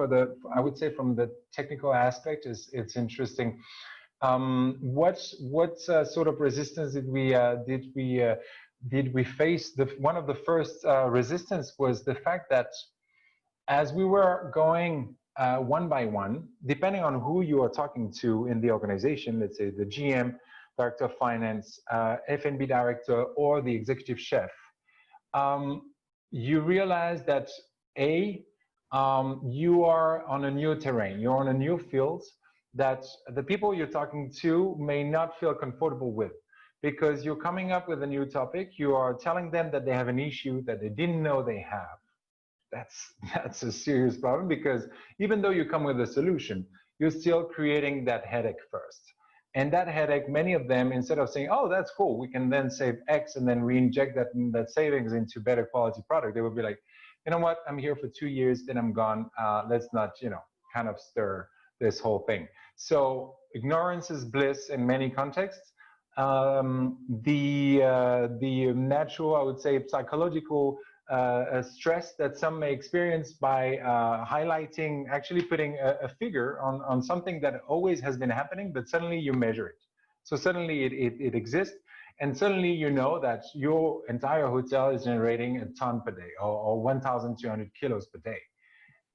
Speaker 2: I would say from the technical aspect, it's interesting. What sort of resistance did we face? One of the first resistance was the fact that as we were going one by one, depending on who you are talking to in the organization, let's say the GM, Director of Finance, F&B Director, or the Executive Chef, you realize that you are on a new terrain, you're on a new field that the people you're talking to may not feel comfortable with, because you're coming up with a new topic, you are telling them that they have an issue that they didn't know they have. That's a serious problem, because even though you come with a solution, you're still creating that headache first. And that headache, many of them, instead of saying, oh, that's cool, we can then save X and then re-inject that savings into better quality product, they would be like, you know what, I'm here for 2 years, then I'm gone. Let's not, kind of stir this whole thing. So ignorance is bliss in many contexts. The natural, I would say, psychological stress that some may experience by highlighting, actually putting a figure on something that always has been happening, but suddenly you measure it. So suddenly it exists, and suddenly you know that your entire hotel is generating a ton per day, or 1,200 kilos per day.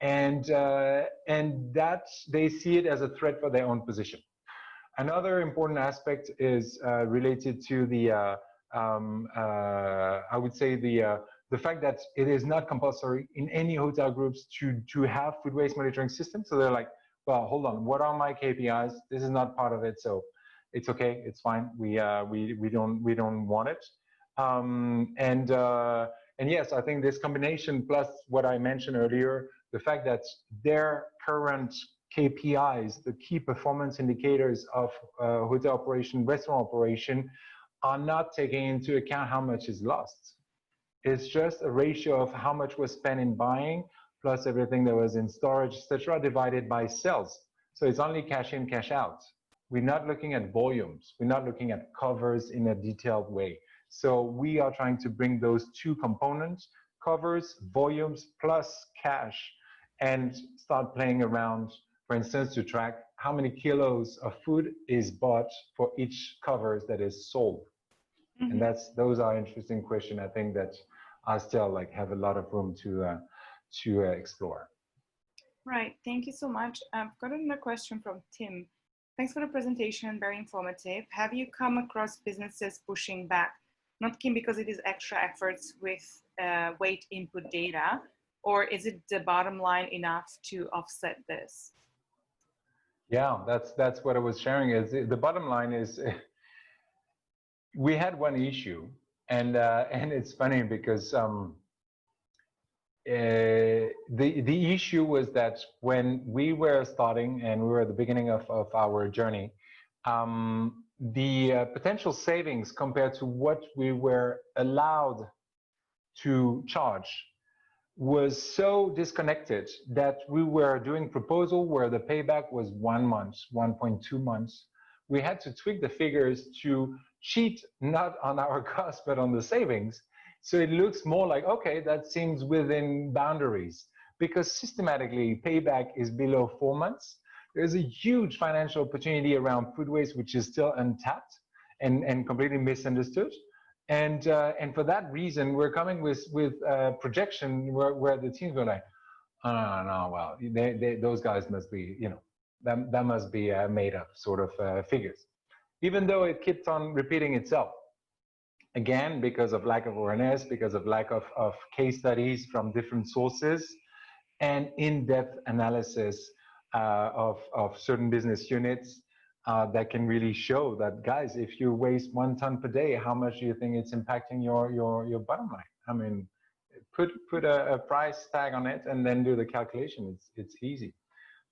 Speaker 2: And that they see it as a threat for their own position. Another important aspect is related to the, I would say, the fact that it is not compulsory in any hotel groups to have food waste monitoring systems. So they're like, well, hold on, what are my KPIs? This is not part of it, so it's okay, it's fine. We don't want it. And yes, I think this combination plus what I mentioned earlier, the fact that their current KPIs, the key performance indicators of hotel operation, restaurant operation, are not taking into account how much is lost. It's just a ratio of how much was spent in buying plus everything that was in storage, etc., divided by sales. So it's only cash in, cash out. We're not looking at volumes. We're not looking at covers in a detailed way. So we are trying to bring those two components, covers, volumes, plus cash, and start playing around, for instance, to track how many kilos of food is bought for each covers that is sold. Mm-hmm. And those are interesting questions. I think that I still have a lot of room to explore.
Speaker 1: Right. Thank you so much. I've got another question from Tim. Thanks for the presentation, very informative. Have you come across businesses pushing back, not keen because it is extra efforts with weight input data, or is it the bottom line enough to offset this?
Speaker 2: Yeah, that's what I was sharing. Is the bottom line is we had one issue, and it's funny because the issue was that when we were starting and we were at the beginning of our journey, the potential savings compared to what we were allowed to charge was so disconnected that we were doing proposal where the payback was 1 month, 1.2 months. We had to tweak the figures to cheat not on our cost but on the savings. So it looks more like, okay, that seems within boundaries, because systematically payback is below 4 months. There's a huge financial opportunity around food waste, which is still untapped and completely misunderstood. And for that reason, we're coming with projection where the teams were like, oh, no, well, those guys must be, that must be made up sort of figures. Even though it keeps on repeating itself. Again, because of lack of awareness, because of lack of case studies from different sources, and in-depth analysis of certain business units that can really show that, guys, if you waste 1 ton per day, how much do you think it's impacting your bottom line? I mean, put a price tag on it and then do the calculation. It's easy.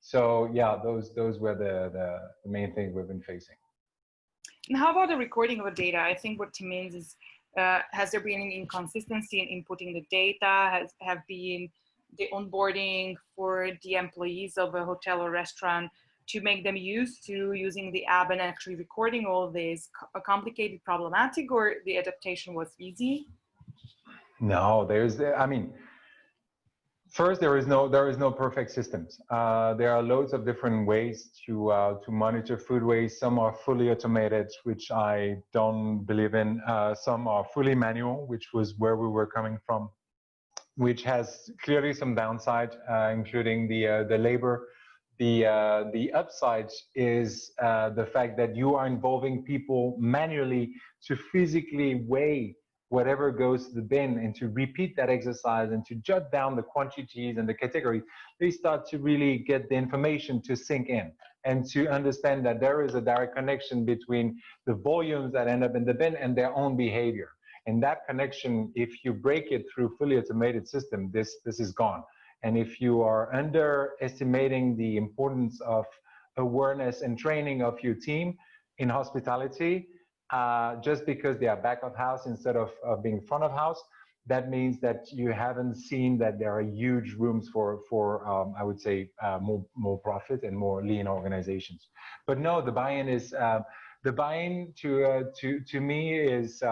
Speaker 2: So yeah, those were the main things we've been facing.
Speaker 1: And how about the recording of the data? I think what Tim means is, has there been any inconsistency in inputting the data? Have been the onboarding for the employees of a hotel or restaurant to make them used to using the app and actually recording all this complicated, problematic, or the adaptation was easy?
Speaker 2: No, I mean, first, there is no perfect systems. There are loads of different ways to monitor food waste. Some are fully automated, which I don't believe in. Some are fully manual, which was where we were coming from, which has clearly some downside, including the labor. The upside is the fact that you are involving people manually to physically weigh whatever goes to the bin and to repeat that exercise and to jot down the quantities and the categories. They start to really get the information to sink in and to understand that there is a direct connection between the volumes that end up in the bin and their own behavior. And that connection, if you break it through fully automated system, this is gone. And if you are underestimating the importance of awareness and training of your team in hospitality, just because they are back of house instead of being front of house, that means that you haven't seen that there are huge rooms for I would say, more profit and more lean organizations. But no, the buy-in is, the buy-in to me is,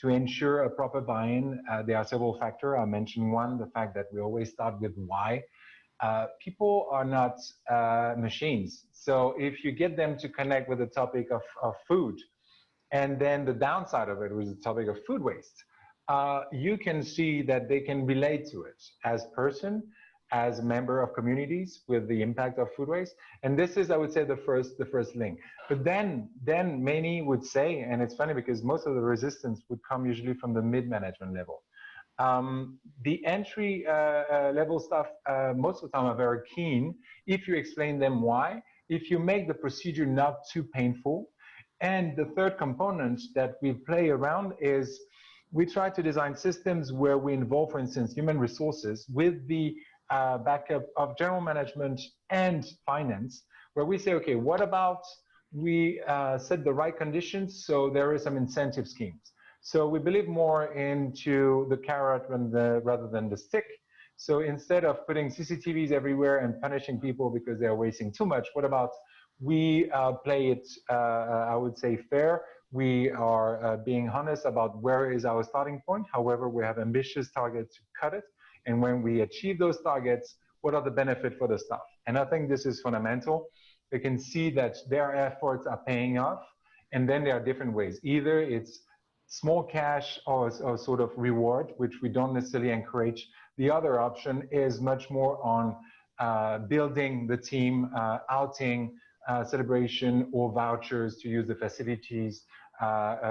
Speaker 2: to ensure a proper buy-in, there are several factors. I mentioned one, the fact that we always start with why. People are not machines. So if you get them to connect with the topic of food, and then the downside of it was the topic of food waste, you can see that they can relate to it as person, as a member of communities with the impact of food waste. And this is, I would say, the first link. But then many would say, and it's funny because most of the resistance would come usually from the mid-management level. The entry level stuff, most of the time are very keen if you explain them why, if you make the procedure not too painful. And the third component that we play around is we try to design systems where we involve, for instance, human resources with the backup of general management and finance, where we say, okay, what about we set the right conditions so there is some incentive schemes. So we believe more into the carrot rather than the stick. So instead of putting CCTVs everywhere and punishing people because they're wasting too much, what about we play it, I would say, fair. We are being honest about where is our starting point. However, we have ambitious targets to cut it. And when we achieve those targets, what are the benefits for the staff? And I think this is fundamental. They can see that their efforts are paying off. And then there are different ways. Either it's small cash or sort of reward, which we don't necessarily encourage. The other option is much more on building the team, outing, celebration or vouchers to use the facilities,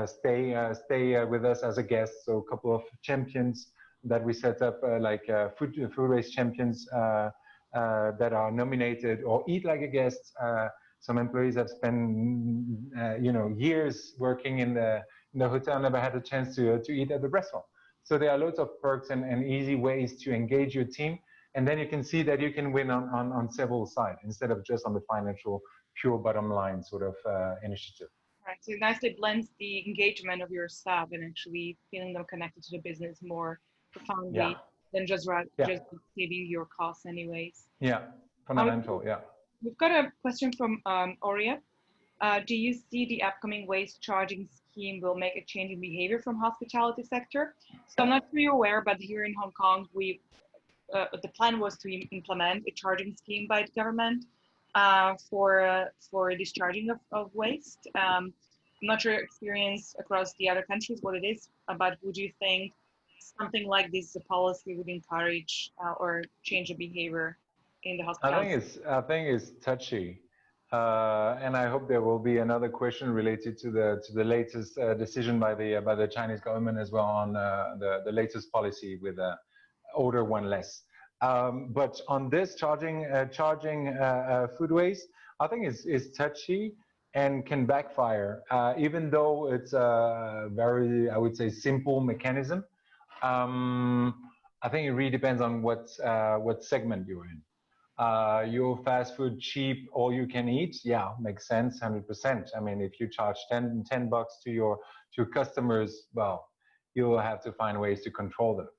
Speaker 2: stay with us as a guest. So a couple of champions that we set up, like food waste champions that are nominated, or eat like a guest. Some employees have spent years working in the hotel, never had a chance to eat at the restaurant. So there are loads of perks and easy ways to engage your team. And then you can see that you can win on several sides instead of just on the financial pure bottom line sort of initiative.
Speaker 1: Right. So it nicely blends the engagement of your staff and actually feeling them connected to the business more profoundly than just saving your costs anyways.
Speaker 2: Yeah, fundamental,
Speaker 1: We've got a question from Oriya. Do you see the upcoming waste charging scheme will make a change in behavior from hospitality sector? So I'm not sure you're aware, but here in Hong Kong, the plan was to implement a charging scheme by the government for discharging of waste. I'm not sure your experience across the other countries what it is, but would you think something like this, the policy would encourage or change the behavior in the hospitality?
Speaker 2: I think it's touchy, and I hope there will be another question related to the latest decision by the Chinese government as well on the latest policy with order one less. But on this charging food waste, I think it's touchy and can backfire, even though it's a very, I would say, simple mechanism. I think it really depends on what segment you're in. Your fast food, cheap, all you can eat, yeah, makes sense, 100%. I mean, if you charge $10 to your customers, well, you'll have to find ways to control them.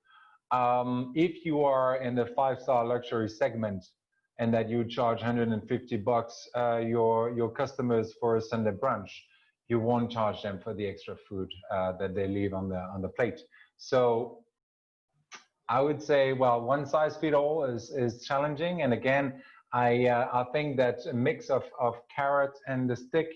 Speaker 2: If you are in the 5-star luxury segment and that you charge $150 your customers for a Sunday brunch, you won't charge them for the extra food that they leave on the plate. So I would say, well, one size fits all is challenging. And again, I think that a mix of carrot and the stick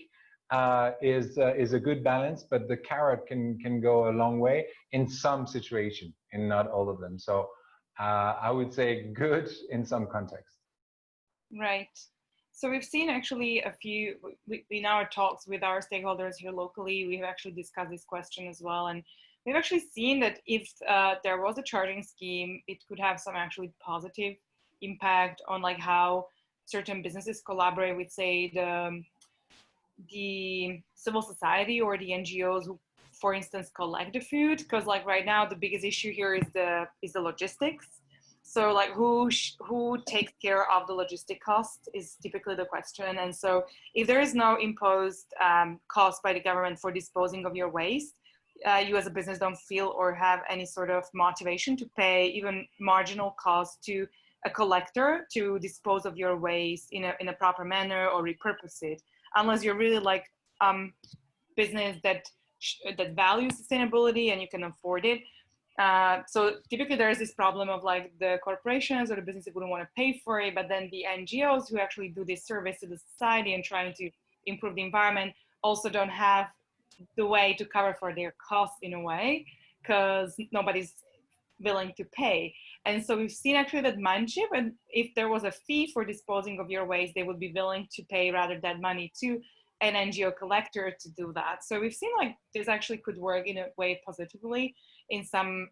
Speaker 2: is a good balance, but the carrot can go a long way in some situation, in not all of them. So I would say good in some context.
Speaker 1: Right. So we've seen actually a few, in our talks with our stakeholders here locally, we've actually discussed this question as well. And we've actually seen that if there was a charging scheme, it could have some actually positive impact on like how certain businesses collaborate with, say, the civil society or the NGOs who, for instance, collect the food. Because like right now, the biggest issue here is the logistics. So like who takes care of the logistic cost is typically the question. And so if there is no imposed cost by the government for disposing of your waste, you as a business don't feel or have any sort of motivation to pay even marginal cost to a collector to dispose of your waste in a proper manner or repurpose it, unless you're really like business that values sustainability and you can afford it. So typically there is this problem of like the corporations or the businesses wouldn't want to pay for it, but then the NGOs who actually do this service to the society and trying to improve the environment also don't have the way to cover for their costs in a way, because nobody's willing to pay. And so we've seen actually that Mindship, and if there was a fee for disposing of your waste, they would be willing to pay rather that money to an NGO collector to do that. So we've seen like this actually could work in a way positively in some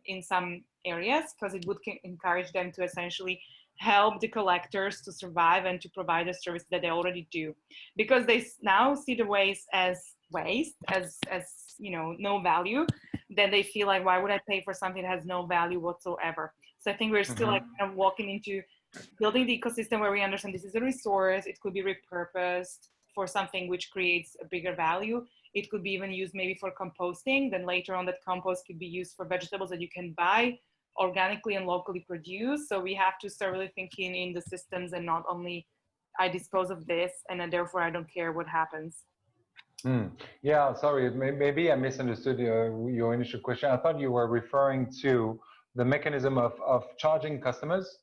Speaker 1: areas, because it would encourage them to essentially help the collectors to survive and to provide a service that they already do, because they now see the waste as you know, no value. Then they feel like, why would I pay for something that has no value whatsoever? So I think we're still like kind of walking into building the ecosystem where we understand this is a resource. It could be repurposed for something which creates a bigger value. It could be even used maybe for composting. Then later on, that compost could be used for vegetables that you can buy organically and locally produced. So we have to start really thinking in the systems and not only I dispose of this and then therefore I don't care what happens.
Speaker 2: Yeah, sorry, maybe I misunderstood your initial question. I thought you were referring to the mechanism of charging customers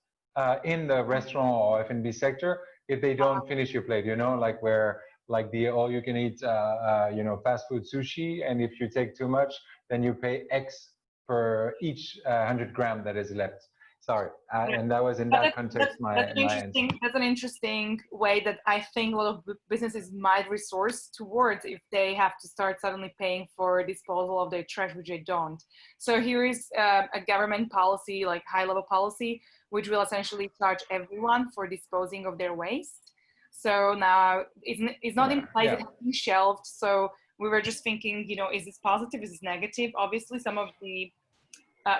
Speaker 2: in the restaurant or F&B sector if they don't finish your plate, you know, like where like the all you can eat, you know, fast food sushi. And if you take too much, then you pay X per each 100 gram that is left. Sorry, and that was in that context
Speaker 1: that's an interesting way that I think a lot of businesses might resource towards if they have to start suddenly paying for disposal of their trash, which they don't. So here is a government policy, like high-level policy, which will essentially charge everyone for disposing of their waste. So now it's not in place, it's been shelved. So we were just thinking, you know, is this positive? Is this negative? Obviously, some of the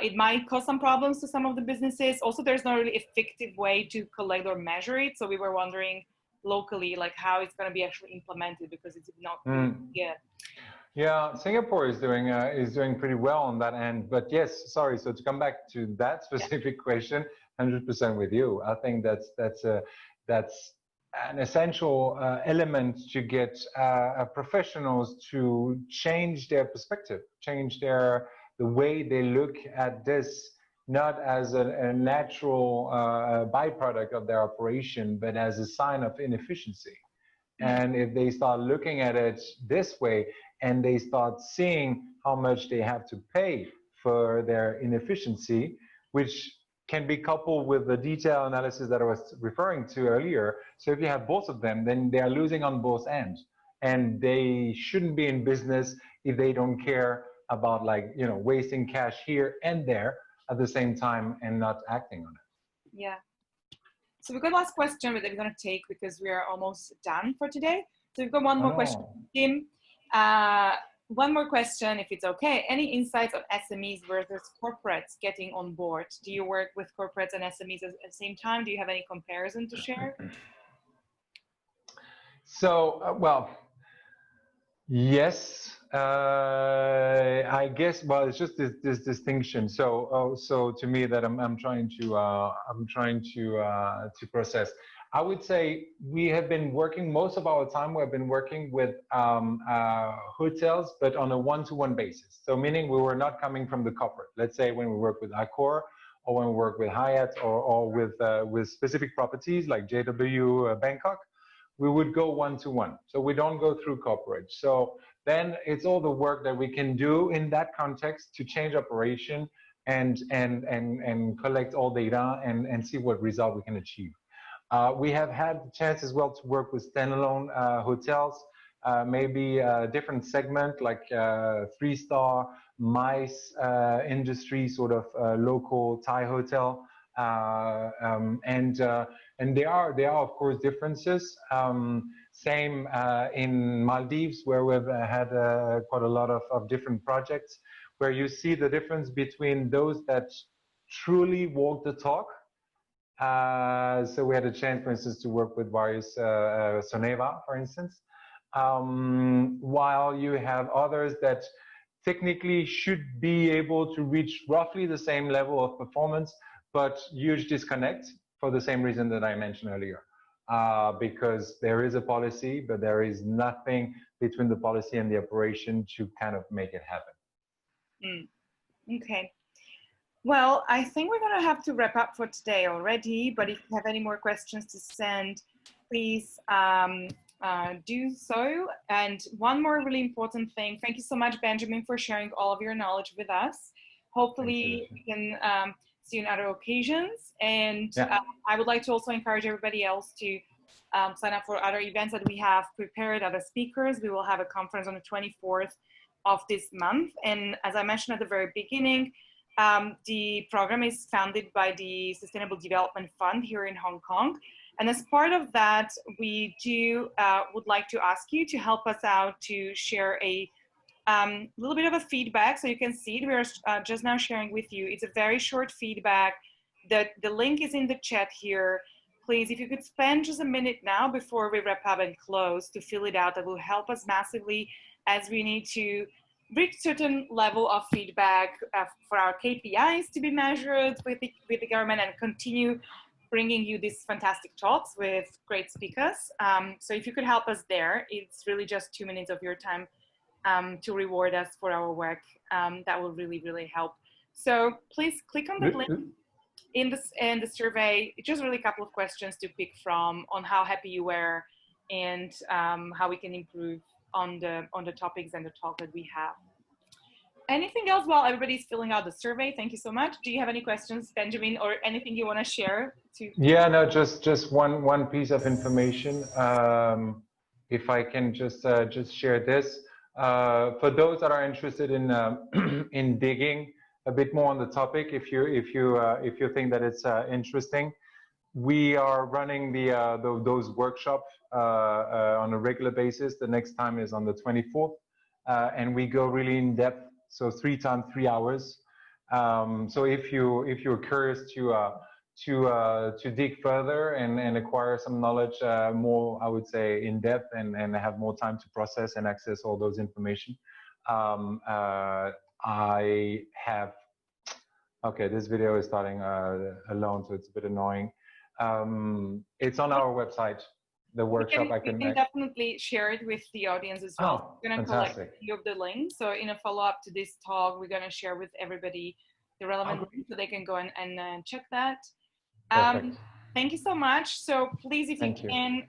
Speaker 1: it might cause some problems to some of the businesses. Also, there's not really effective way to collect or measure it. So we were wondering locally, like how it's going to be actually implemented, because it's not yet.
Speaker 2: Yeah, Singapore is doing pretty well on that end. But yes, sorry. So to come back to that specific question, 100% with you. I think that's an essential element to get professionals to change their perspective, change the way they look at this, not as a natural byproduct of their operation, but as a sign of inefficiency. And if they start looking at it this way, and they start seeing how much they have to pay for their inefficiency, which can be coupled with the detailed analysis that I was referring to earlier. So if you have both of them, then they are losing on both ends. And they shouldn't be in business if they don't care about, like, you know, wasting cash here and there at the same time and not acting on it.
Speaker 1: Yeah. So we've got last question that we're going to take because we are almost done for today. So we've got one more question, Tim. One more question, if it's okay. Any insights on SMEs versus corporates getting on board? Do you work with corporates and SMEs at the same time? Do you have any comparison to share?
Speaker 2: So, well, yes, I guess, well, it's just this distinction. So to me that I'm trying to process. I would say we have been working most of our time. We've been working with hotels, but on a one-to-one basis. So meaning we were not coming from the corporate. Let's say when we work with Accor, or when we work with Hyatt, or with specific properties like JW Bangkok, we would go one-to-one. So we don't go through corporate. So then it's all the work that we can do in that context to change operation and collect all data and see what result we can achieve. We have had the chance as well to work with standalone hotels, maybe a different segment like 3-star MICE industry, sort of local Thai hotel. And there are of course differences. Same in Maldives, where we've had quite a lot of different projects, where you see the difference between those that truly walk the talk. So we had a chance, for instance, to work with various Soneva, for instance, while you have others that technically should be able to reach roughly the same level of performance, but huge disconnect for the same reason that I mentioned earlier. Because there is a policy, but there is nothing between the policy and the operation to kind of make it happen.
Speaker 1: Okay. Well, I think we're going to have to wrap up for today already, but if you have any more questions to send, please do so. And one more really important thing, thank you so much, Benjamin, for sharing all of your knowledge with us. Hopefully we can see you on other occasions. And I would like to also encourage everybody else to sign up for other events that we have prepared, other speakers. We will have a conference on the 24th of this month. And as I mentioned at the very beginning, the program is funded by the Sustainable Development Fund here in Hong Kong. And as part of that, we would like to ask you to help us out to share a little bit of a feedback. So you can see it, we're just now sharing with you. It's a very short feedback. The link is in the chat here. Please, if you could spend just a minute now before we wrap up and close to fill it out, that will help us massively, as we need to reach certain level of feedback for our KPIs to be measured with the government and continue bringing you these fantastic talks with great speakers. So if you could help us there, it's really just 2 minutes of your time to reward us for our work. That will really, really help. So please click on the link in the survey. Just really a couple of questions to pick from on how happy you were and how we can improve on the topics and the talk that we have. Anything else while everybody's filling out the survey? Thank you so much. Do you have any questions, Benjamin, or anything you want to share?
Speaker 2: Yeah, no, just one piece of information. If I can just share this for those that are interested in in digging a bit more on the topic. If you think that it's interesting, we are running those workshops on a regular basis. The next time is on the 24th, and we go really in depth. So 3 times 3 hours. So if you're curious to dig further and acquire some knowledge more, I would say, in depth and have more time to process and access all those information, I have. Okay, this video is starting alone, so it's a bit annoying. It's on our website, the workshop.
Speaker 1: We can definitely share it with the audience as well.
Speaker 2: Oh,
Speaker 1: we're going to collect a few of the links. So in a follow-up to this talk, we're going to share with everybody the relevant links so they can go and check that. Thank you so much. So please, if you can,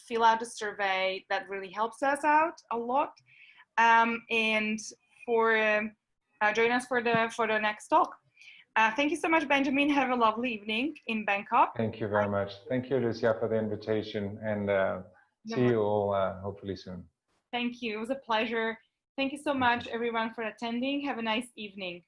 Speaker 1: fill out the survey. That really helps us out a lot. And join us for the next talk. Thank you so much, Benjamin. Have a lovely evening in Bangkok.
Speaker 2: Thank you very much. Thank you, Lucia, for the invitation, and see you all hopefully soon.
Speaker 1: Thank you. It was a pleasure. Thank you so much, everyone, for attending. Have a nice evening.